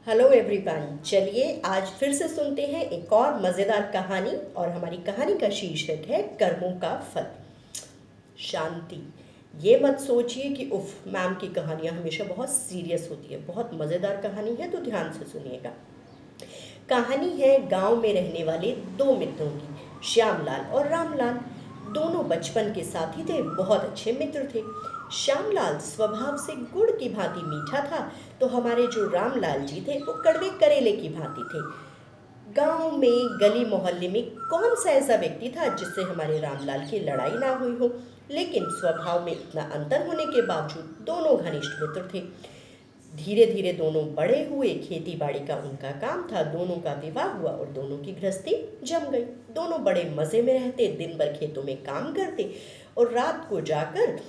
Hello everyone, चलिए आज फिर से सुनते हैं एक और मज़ेदार कहानी। और हमारी कहानी का शीर्षक है कर्मों का फल। शांति। ये मत सोचिए कि उफ, मैम की कहानियाँ हमेशा बहुत सीरियस होती है। बहुत मज़ेदार कहानी है, तो ध्यान से सुनिएगा। कहानी है गांव में रहने वाले दो मित्रों की, श्यामलाल और रामलाल। दोनों बचपन के साथी थे, बहुत अच्छे मित्र थे। श्यामलाल स्वभाव से गुड़ की भांति मीठा था, तो हमारे जो रामलाल जी थे वो कड़वे करेले की भांति थे। गांव में गली मोहल्ले में कौन सा ऐसा व्यक्ति था जिससे हमारे रामलाल की लड़ाई ना हुई हो। लेकिन स्वभाव में इतना अंतर होने के बावजूद दोनों घनिष्ठ मित्र थे। धीरे धीरे दोनों बड़े हुए, खेती बाड़ी का उनका काम था, दोनों का विवाह हुआ और दोनों की गृहस्थी जम गई। दोनों बड़े मज़े में रहते, दिन भर खेतों में काम करते और रात को जाकर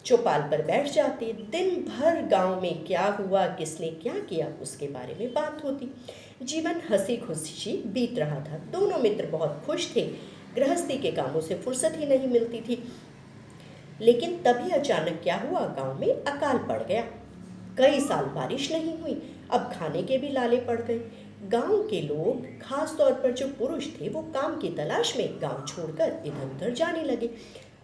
चौपाल पर बैठ जाते। दिन भर गांव में क्या हुआ, किसने क्या किया, उसके बारे में बात होती। जीवन हंसी खुशी बीत रहा था। दोनों मित्र बहुत खुश थे। गृहस्थी के कामों से फुर्सत ही नहीं मिलती थी। लेकिन तभी अचानक क्या हुआ, गांव में अकाल पड़ गया। कई साल बारिश नहीं हुई, अब खाने के भी लाले पड़ गए। गांव के लोग, खास तौर पर जो पुरुष थे, वो काम की तलाश में गांव छोड़कर इधर उधर जाने लगे।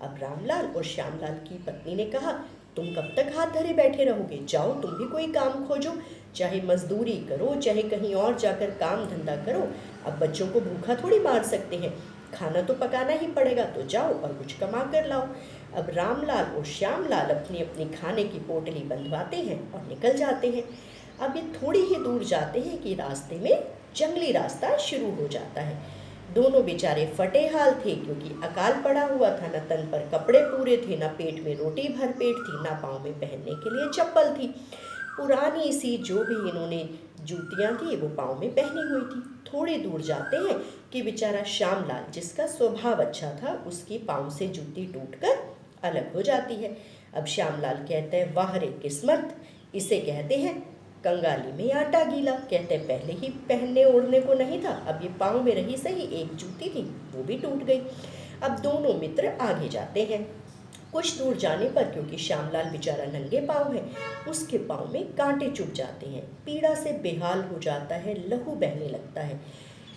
अब रामलाल और श्यामलाल की पत्नी ने कहा, तुम कब तक हाथ धरे बैठे रहोगे? जाओ, तुम भी कोई काम खोजो, चाहे मजदूरी करो, चाहे कहीं और जाकर काम धंधा करो। अब बच्चों को भूखा थोड़ी मार सकते हैं, खाना तो पकाना ही पड़ेगा, तो जाओ और कुछ कमा कर लाओ। अब रामलाल और श्यामलाल अपनी अपनी खाने की पोटली बंधवाते हैं और निकल जाते हैं। अब ये थोड़ी ही दूर जाते हैं कि रास्ते में जंगली रास्ता शुरू हो जाता है। दोनों बेचारे फटे हाल थे, क्योंकि अकाल पड़ा हुआ था। न तन पर कपड़े पूरे थे, न पेट में रोटी भर पेट थी, न पाँव में पहनने के लिए चप्पल थी। पुरानी सी जो भी इन्होंने जूतियाँ थी वो पाँव में पहनी हुई थी। थोड़ी दूर जाते हैं कि बेचारा श्यामलाल, जिसका स्वभाव अच्छा था, उसकी पाँव से जूती टूटकर अलग हो जाती है। अब श्यामलाल कहते हैं, वाह रे किस्मत, इसे कहते हैं कंगाली में आटा गीला। कहते हैं पहले ही पहनने ओढ़ने को नहीं था, अब ये पाँव में रही सही एक जूती थी वो भी टूट गई। अब दोनों मित्र आगे जाते हैं। कुछ दूर जाने पर, क्योंकि श्यामलाल बेचारा नंगे पाँव है, उसके पाँव में कांटे चुभ जाते हैं। पीड़ा से बेहाल हो जाता है, लहू बहने लगता है।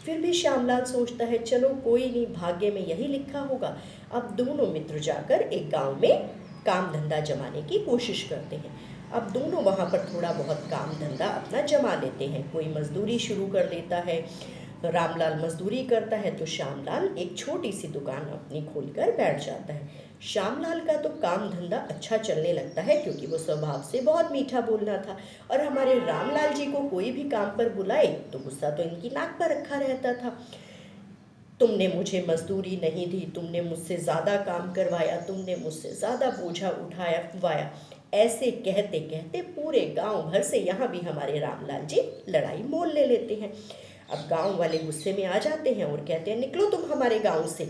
फिर भी श्यामलाल सोचता है, चलो कोई नहीं, भाग्य में यही लिखा होगा। अब दोनों मित्र जाकर एक गांव में काम धंधा जमाने की कोशिश करते हैं। अब दोनों वहाँ पर थोड़ा बहुत काम धंधा अपना जमा लेते हैं। कोई मजदूरी शुरू कर देता है, रामलाल मजदूरी करता है, तो श्यामलाल एक छोटी सी दुकान अपनी खोलकर बैठ जाता है। श्यामलाल का तो काम धंधा अच्छा चलने लगता है, क्योंकि वो स्वभाव से बहुत मीठा बोलना था। और हमारे रामलाल जी को कोई भी काम पर बुलाए तो गुस्सा तो इनकी नाक पर रखा रहता था। तुमने मुझे मजदूरी नहीं दी, तुमने मुझसे ज़्यादा काम करवाया, तुमने मुझसे ज़्यादा बोझा उठाया। ऐसे कहते कहते पूरे गांव भर से यहाँ भी हमारे रामलाल जी लड़ाई मोल ले लेते हैं। अब गांव वाले गुस्से में आ जाते हैं और कहते हैं, निकलो तुम हमारे गांव से।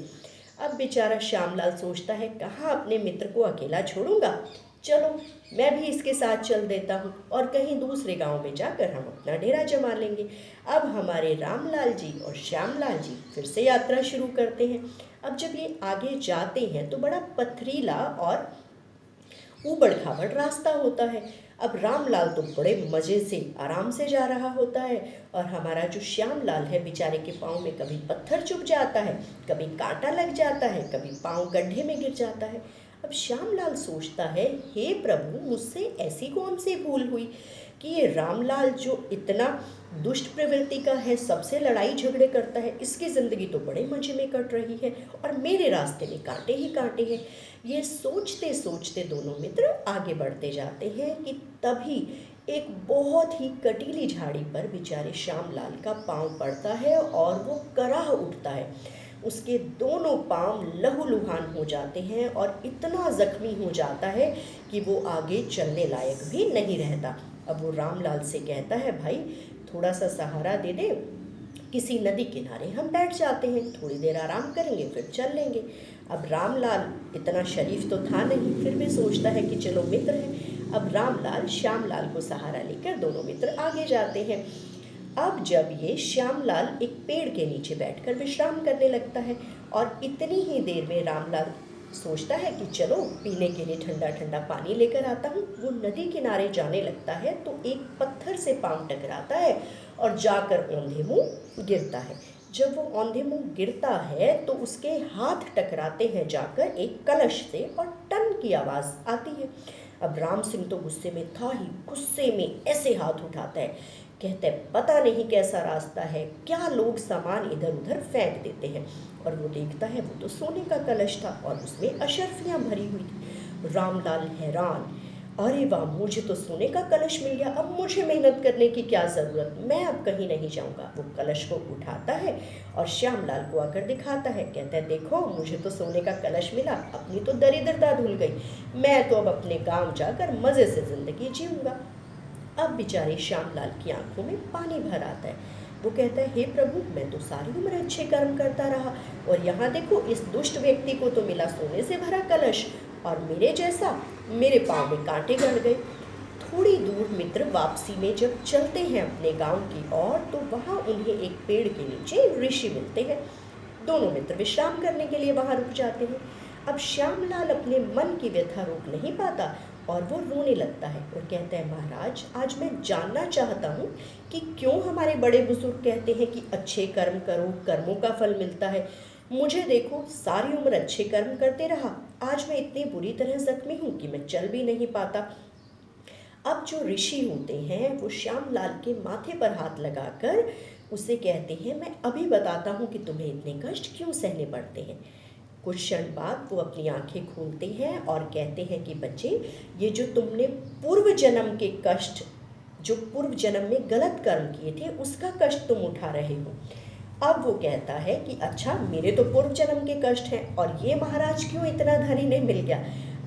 अब बेचारा श्यामलाल सोचता है, कहाँ अपने मित्र को अकेला छोड़ूंगा, चलो मैं भी इसके साथ चल देता हूँ और कहीं दूसरे गांव में जाकर हम अपना डेरा जमा लेंगे। अब हमारे रामलाल जी और श्यामलाल जी फिर से यात्रा शुरू करते हैं। अब जब ये आगे जाते हैं तो बड़ा पथरीला और ऊबड़ खाबड़ रास्ता होता है। अब रामलाल तो बड़े मज़े से आराम से जा रहा होता है, और हमारा जो श्यामलाल है, बेचारे के पाँव में कभी पत्थर चुभ जाता है, कभी कांटा लग जाता है, कभी पाँव गड्ढे में गिर जाता है। अब श्यामलाल सोचता है, हे प्रभु, मुझसे ऐसी कौन सी भूल हुई कि ये रामलाल जो इतना दुष्ट प्रवृत्ति का है, सबसे लड़ाई झगड़े करता है, इसकी ज़िंदगी तो बड़े मज़े में कट रही है और मेरे रास्ते में कांटे ही कांटे हैं। ये सोचते सोचते दोनों मित्र आगे बढ़ते जाते हैं कि तभी एक बहुत ही कटीली झाड़ी पर बेचारे श्यामलाल का पाँव पड़ता है और वो कराह उठता है। उसके दोनों पाँव लहूलुहान हो जाते हैं और इतना जख्मी हो जाता है कि वो आगे चलने लायक भी नहीं रहता। अब वो रामलाल से कहता है, भाई थोड़ा सा सहारा दे दे, किसी नदी किनारे हम बैठ जाते हैं, थोड़ी देर आराम करेंगे फिर चल लेंगे। अब रामलाल इतना शरीफ तो था नहीं, फिर भी सोचता है कि चलो मित्र हैं। अब रामलाल श्यामलाल को सहारा लेकर दोनों मित्र आगे जाते हैं। अब जब ये श्यामलाल एक पेड़ के नीचे बैठकर विश्राम करने लगता है और इतनी ही देर में रामलाल सोचता है कि चलो पीने के लिए ठंडा ठंडा पानी लेकर आता हूँ। वो नदी किनारे जाने लगता है तो एक पत्थर से पांव टकराता है और जाकर औंधे मुंह गिरता है। जब वो औंधे मुंह गिरता है तो उसके हाथ टकराते हैं जाकर एक कलश से और टन की आवाज़ आती है। अब राम सिंह तो गुस्से में था ही, गुस्से में ऐसे हाथ उठाता है, कहते हैं पता नहीं कैसा रास्ता है, क्या लोग सामान इधर उधर फेंक देते हैं। और वो देखता है वो तो सोने का कलश था और उसमें अशर्फियाँ भरी हुई थी। रामलाल हैरान, अरे वाह, मुझे तो सोने का कलश मिल गया, अब मुझे मेहनत करने की क्या ज़रूरत, मैं अब कहीं नहीं जाऊँगा। वो कलश को उठाता है और श्यामलाल को आकर दिखाता है, कहता है देखो मुझे तो सोने का कलश मिला, अपनी तो दरिद्रता धुल गई, मैं तो अब अपने गाँव जाकर मज़े से ज़िंदगी जीऊँगा। अब बेचारे श्यामलाल की आंखों में पानी भर आता है। वो कहता है हे प्रभु, मैं तो सारी उम्र अच्छे कर्म करता रहा और यहाँ देखो इस दुष्ट व्यक्ति को तो मिला सोने से भरा कलश और मेरे जैसा, मेरे पाँव में कांटे गड़ गए। थोड़ी दूर मित्र वापसी में जब चलते हैं अपने गांव की ओर तो वहाँ उन्हें एक पेड़ के नीचे ऋषि मिलते हैं। दोनों मित्र विश्राम करने के लिए वहाँ रुक जाते हैं। अब श्यामलाल अपने मन की व्यथा रोक नहीं पाता और वो रोने लगता है और कहता है महाराज, आज मैं जानना चाहता हूँ कि क्यों हमारे बड़े बुजुर्ग कहते हैं कि अच्छे कर्म करो, कर्मों का फल मिलता है। मुझे देखो सारी उम्र अच्छे कर्म करते रहा, आज मैं इतनी बुरी तरह जख्मी हूँ कि मैं चल भी नहीं पाता। अब जो ऋषि होते हैं वो श्यामलाल के माथे पर हाथ लगाकर उसे कहते हैं मैं अभी बताता हूँ कि तुम्हें इतने कष्ट क्यों सहने पड़ते हैं। कुछ क्षण बाद वो अपनी आंखें खोलते हैं और कहते हैं कि बच्चे, ये जो तुमने पूर्व जन्म के कष्ट, जो पूर्व जन्म में गलत कर्म किए थे उसका कष्ट तुम उठा रहे हो। अब वो कहता है कि अच्छा, मेरे तो पूर्व जन्म के कष्ट हैं और ये महाराज क्यों इतना धनी नहीं मिल गया।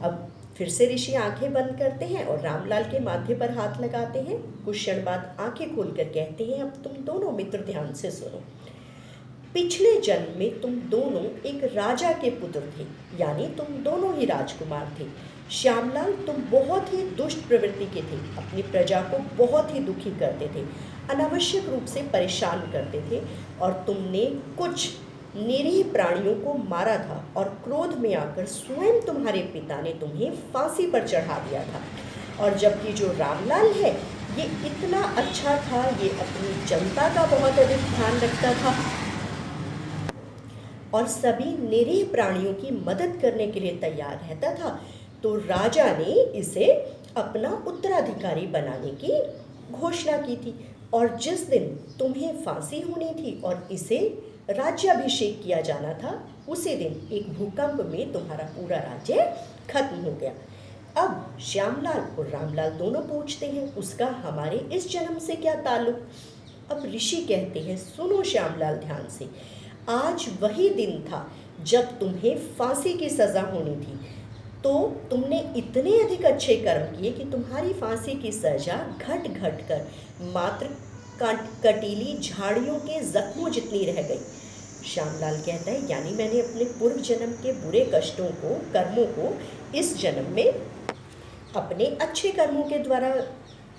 अब फिर से ऋषि आंखें बंद करते हैं और रामलाल के माथे पर हाथ लगाते हैं। कुछ क्षण बाद आंखें खोलकर कहते हैं अब तुम दोनों मित्र ध्यान से सुनो। पिछले जन्म में तुम दोनों एक राजा के पुत्र थे, यानी तुम दोनों ही राजकुमार थे। श्यामलाल, तुम बहुत ही दुष्ट प्रवृत्ति के थे, अपनी प्रजा को बहुत ही दुखी करते थे, अनावश्यक रूप से परेशान करते थे और तुमने कुछ निरीह प्राणियों को मारा था और क्रोध में आकर स्वयं तुम्हारे पिता ने तुम्हें फांसी पर चढ़ा दिया था। और जबकि जो रामलाल है ये इतना अच्छा था, ये अपनी जनता का बहुत अधिक ध्यान रखता था और सभी निरीह प्राणियों की मदद करने के लिए तैयार रहता था, तो राजा ने इसे अपना उत्तराधिकारी बनाने की घोषणा की थी। और जिस दिन तुम्हें फांसी होनी थी और इसे राज्याभिषेक किया जाना था, उसी दिन एक भूकंप में तुम्हारा पूरा राज्य खत्म हो गया। अब श्यामलाल और रामलाल दोनों पूछते हैं उसका हमारे इस जन्म से क्या ताल्लुक। अब ऋषि कहते हैं सुनो श्यामलाल ध्यान से, आज वही दिन था जब तुम्हें फांसी की सज़ा होनी थी, तो तुमने इतने अधिक अच्छे कर्म किए कि तुम्हारी फांसी की सज़ा घट घट कर मात्र कटीली झाड़ियों के जख्मों जितनी रह गई। श्यामलाल कहता है यानी मैंने अपने पूर्व जन्म के बुरे कष्टों को, कर्मों को इस जन्म में अपने अच्छे कर्मों के द्वारा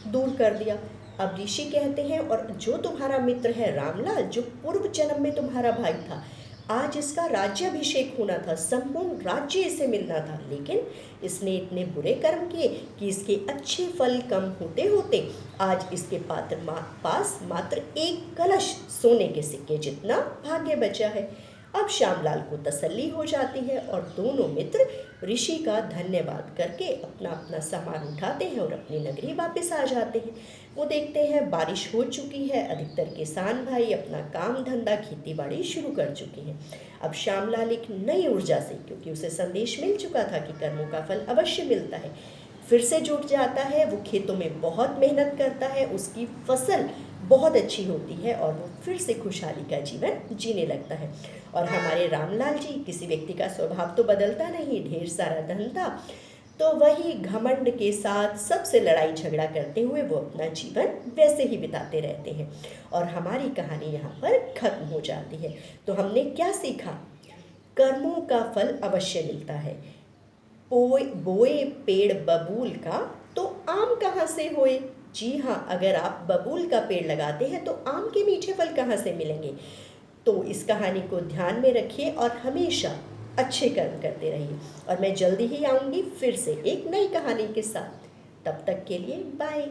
दूर कर दिया। अब ऋषि कहते हैं और जो तुम्हारा मित्र है रामलाल, जो पूर्व जन्म में तुम्हारा भाई था, आज इसका राज्याभिषेक होना था, संपूर्ण राज्य इसे मिलना था, लेकिन इसने इतने बुरे कर्म किए कि इसके अच्छे फल कम होते होते आज इसके पास मात्र एक कलश सोने के सिक्के जितना भाग्य बचा है। अब श्यामलाल को तसल्ली हो जाती है और दोनों मित्र ऋषि का धन्यवाद करके अपना अपना सामान उठाते हैं और अपनी नगरी वापस आ जाते हैं। वो देखते हैं बारिश हो चुकी है, अधिकतर किसान भाई अपना काम धंधा खेती बाड़ी शुरू कर चुके हैं। अब श्यामलाल एक नई ऊर्जा से, क्योंकि उसे संदेश मिल चुका था कि कर्मों का फल अवश्य मिलता है, फिर से जुट जाता है। वो खेतों में बहुत मेहनत करता है, उसकी फसल बहुत अच्छी होती है और वो फिर से खुशहाली का जीवन जीने लगता है। और हमारे रामलाल जी, किसी व्यक्ति का स्वभाव तो बदलता नहीं, ढेर सारा धन था तो वही घमंड के साथ सबसे लड़ाई झगड़ा करते हुए वो अपना जीवन वैसे ही बिताते रहते हैं और हमारी कहानी यहाँ पर खत्म हो जाती है। तो हमने क्या सीखा? कर्मों का फल अवश्य मिलता है। बोए पेड़ बबूल का तो आम कहाँ से होए? जी हाँ, अगर आप बबूल का पेड़ लगाते हैं तो आम के मीठे फल कहाँ से मिलेंगे? तो इस कहानी को ध्यान में रखिए और हमेशा अच्छे कर्म करते रहिए। और मैं जल्दी ही आऊँगी फिर से एक नई कहानी के साथ। तब तक के लिए बाय।